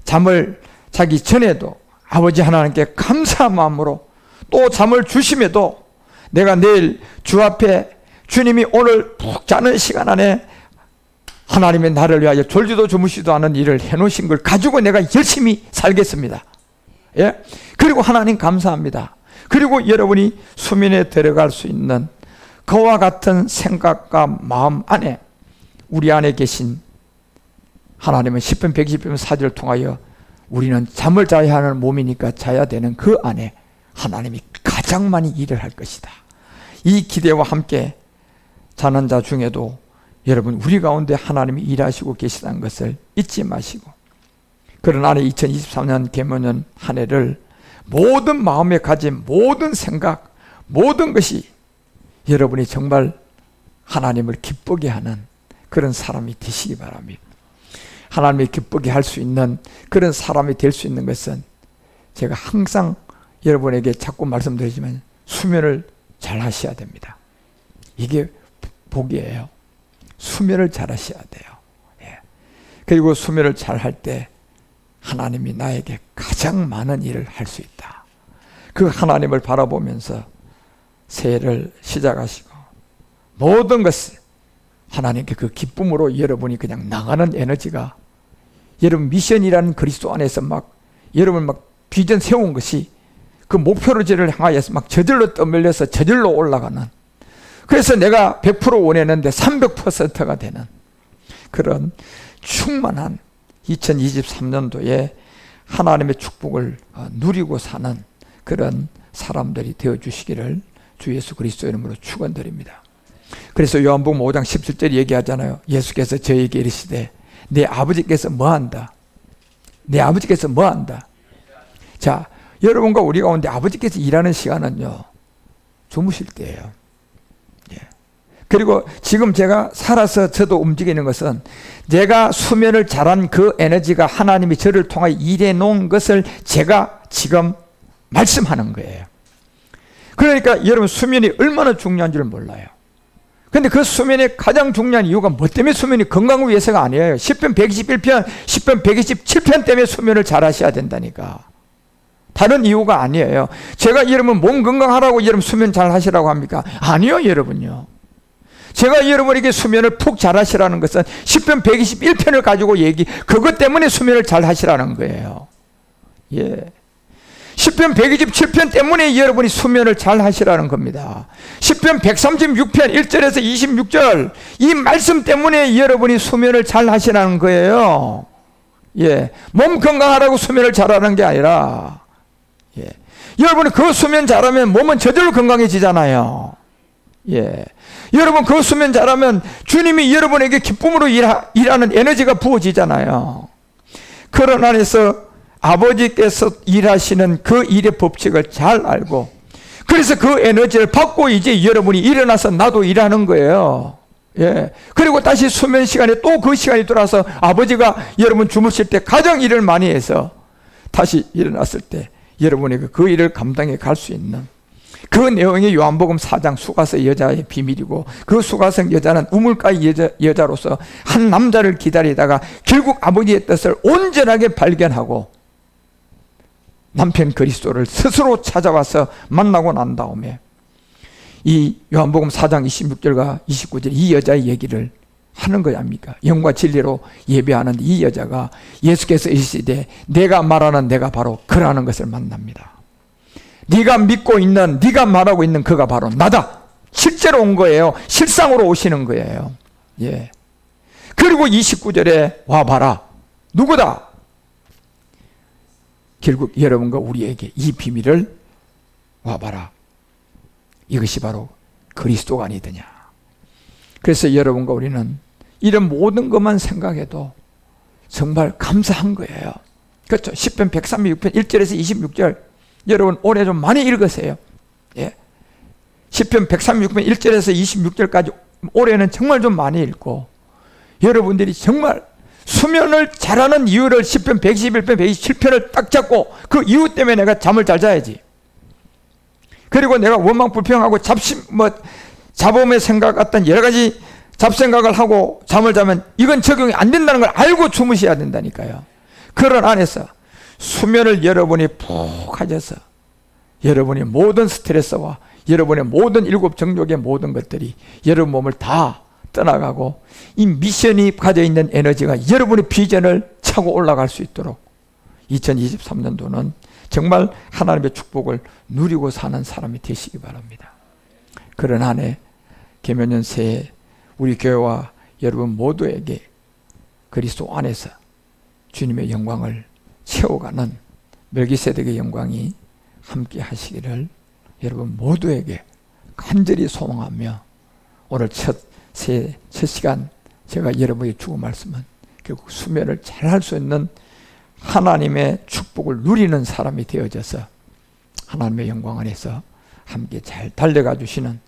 잠을 자기 전에도 아버지 하나님께 감사한 마음으로, 또 잠을 주심에도 내가 내일 주 앞에 주님이 오늘 푹 자는 시간 안에 하나님의 나를 위하여 졸지도 주무시도 않은 일을 해놓으신 걸 가지고 내가 열심히 살겠습니다. 그리고 하나님 감사합니다. 그리고 여러분이 수면에 들어갈 수 있는 그와 같은 생각과 마음 안에 우리 안에 계신 하나님은 시편 120편 4절을 통하여 우리는 잠을 자야 하는 몸이니까 자야 되는 그 안에 하나님이 가장 많이 일을 할 것이다. 이 기대와 함께 자는 자 중에도 여러분 우리 가운데 하나님이 일하시고 계시다는 것을 잊지 마시고, 그런 안에 2023년 개묘년 한 해를 모든 마음에 가진 모든 생각, 모든 것이 여러분이 정말 하나님을 기쁘게 하는 그런 사람이 되시기 바랍니다. 하나님을 기쁘게 할 수 있는 그런 사람이 될 수 있는 것은 제가 항상 여러분에게 자꾸 말씀드리지만 수면을 잘 하셔야 됩니다. 이게 복이에요. 수면을 잘 하셔야 돼요. 그리고 수면을 잘 할 때 하나님이 나에게 가장 많은 일을 할 수 있다. 그 하나님을 바라보면서 새해를 시작하시고 모든 것을 하나님께 그 기쁨으로 여러분이 그냥 나가는 에너지가, 여러분 미션이라는 그리스도 안에서 여러분 비전 세운 것이 그 목표를 향하여서 저절로 떠밀려서 저절로 올라가는, 그래서 내가 100% 원했는데 300%가 되는 그런 충만한 2023년도에 하나님의 축복을 누리고 사는 그런 사람들이 되어주시기를 주 예수 그리스도 이름으로 축원드립니다. 그래서 요한복음 5장 17절 얘기하잖아요. 예수께서 저에게 이르시되 내 아버지께서 뭐한다? 내 아버지께서 뭐한다? 자, 여러분과 우리 가운데 아버지께서 일하는 시간은요, 주무실 때예요. 그리고 지금 제가 살아서 저도 움직이는 것은 제가 수면을 잘한 그 에너지가 하나님이 저를 통해 일해 놓은 것을 제가 지금 말씀하는 거예요. 그러니까 여러분 수면이 얼마나 중요한 줄 몰라요. 근데 그 수면이 가장 중요한 이유가 뭐 때문에 수면이 건강을 위해서가 아니에요. 시편 121편, 시편 127편 때문에 수면을 잘 하셔야 된다니까. 다른 이유가 아니에요. 제가 여러분 몸 건강하라고 여러분 수면 잘 하시라고 합니까? 아니요, 여러분요. 제가 여러분에게 수면을 푹 잘 하시라는 것은 시편 121편을 가지고 그것 때문에 수면을 잘 하시라는 거예요. 시편 127편 때문에 여러분이 수면을 잘 하시라는 겁니다. 시편 136편 1절에서 26절 이 말씀 때문에 여러분이 수면을 잘 하시라는 거예요. 몸 건강하라고 수면을 잘하는 게 아니라, 여러분이 그 수면 잘하면 몸은 저절로 건강해지잖아요. 여러분 그 수면 잘하면 주님이 여러분에게 기쁨으로 일하는 에너지가 부어지잖아요. 그런 안에서 아버지께서 일하시는 그 일의 법칙을 잘 알고, 그래서 그 에너지를 받고 이제 여러분이 일어나서 나도 일하는 거예요. 예. 그리고 다시 수면 시간에 또 그 시간이 돌아서 아버지가 여러분 주무실 때 가장 일을 많이 해서 다시 일어났을 때 여러분에게 그 일을 감당해 갈 수 있는 그 내용이 요한복음 4장 수가성 여자의 비밀이고, 그 수가성 여자는 우물가의 여자로서 한 남자를 기다리다가 결국 아버지의 뜻을 온전하게 발견하고 남편 그리스도를 스스로 찾아와서 만나고 난 다음에 이 요한복음 4장 26절과 29절 이 여자의 얘기를 하는 거 아닙니까? 영과 진리로 예배하는 이 여자가 예수께서 이르시되 내가 말하는 내가 바로 그라는 것을 만납니다. 네가 믿고 있는, 네가 말하고 있는 그가 바로 나다. 실제로 온 거예요. 실상으로 오시는 거예요. 예. 그리고 29절에 와봐라. 누구다? 결국 여러분과 우리에게 이 비밀을 와봐라. 이것이 바로 그리스도가 아니더냐. 그래서 여러분과 우리는 이런 모든 것만 생각해도 정말 감사한 거예요. 그렇죠. 10편 136편 1절에서 26절 여러분 올해 좀 많이 읽으세요. 예. 10편 136편 1절에서 26절까지 올해는 정말 좀 많이 읽고, 여러분들이 정말 수면을 잘하는 이유를 10편 121편 127편을 딱 잡고 그 이유 때문에 내가 잠을 잘 자야지. 그리고 내가 원망 불평하고 잡음의 생각 같은 여러 가지 잡생각을 하고 잠을 자면 이건 적용이 안 된다는 걸 알고 주무셔야 된다니까요. 그런 안에서 수면을 여러분이 푹 가져서 여러분의 모든 스트레스와 여러분의 모든 일곱 정욕의 모든 것들이 여러분 몸을 다 떠나가고 이 미션이 가져 있는 에너지가 여러분의 비전을 차고 올라갈 수 있도록 2023년도는 정말 하나님의 축복을 누리고 사는 사람이 되시기 바랍니다. 그런 한 해 개묘년 새해 우리 교회와 여러분 모두에게 그리스도 안에서 주님의 영광을 채워가는 멜기세덱의 영광이 함께 하시기를 여러분 모두에게 간절히 소망하며, 오늘 첫 시간 제가 여러분에게 주고 말씀은 결국 수면을 잘 할 수 있는 하나님의 축복을 누리는 사람이 되어져서 하나님의 영광 안에서 함께 잘 달려가 주시는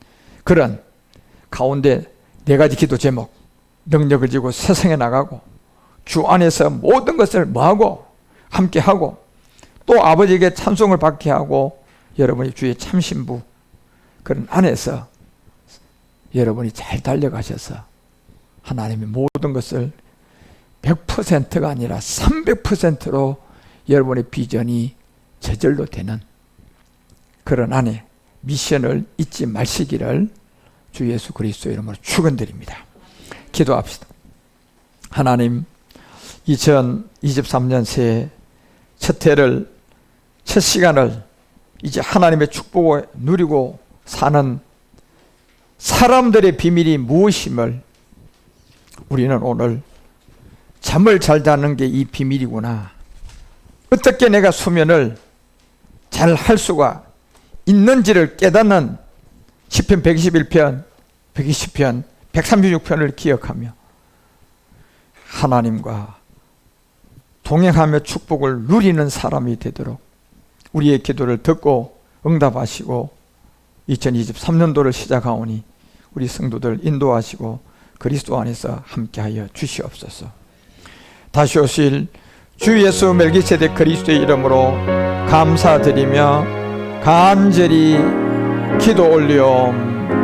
그런 가운데 네 가지 기도 제목, 능력을 지고 세상에 나가고 주 안에서 모든 것을 뭐하고 함께하고 또 아버지에게 찬송을 받게 하고 여러분이 주의 참신부 그런 안에서 여러분이 잘 달려가셔서 하나님의 모든 것을 100%가 아니라 300%로 여러분의 비전이 저절로 되는 그런 안에 미션을 잊지 마시기를 주 예수 그리스도 이름으로 축원드립니다. 기도합시다. 하나님, 2023년 새해 첫 해를, 첫 시간을 이제 하나님의 축복을 누리고 사는 사람들의 비밀이 무엇임을 우리는 오늘 잠을 잘 자는 게 이 비밀이구나. 어떻게 내가 수면을 잘 할 수가 있는지를 깨닫는 시편 121편, 120편, 136편을 기억하며 하나님과 동행하며 축복을 누리는 사람이 되도록 우리의 기도를 듣고 응답하시고 2023년도를 시작하오니 우리 성도들 인도하시고 그리스도 안에서 함께하여 주시옵소서. 다시 오실 주 예수 멜기세덱 그리스도의 이름으로 감사드리며 간절히 기도 올리옵나이다.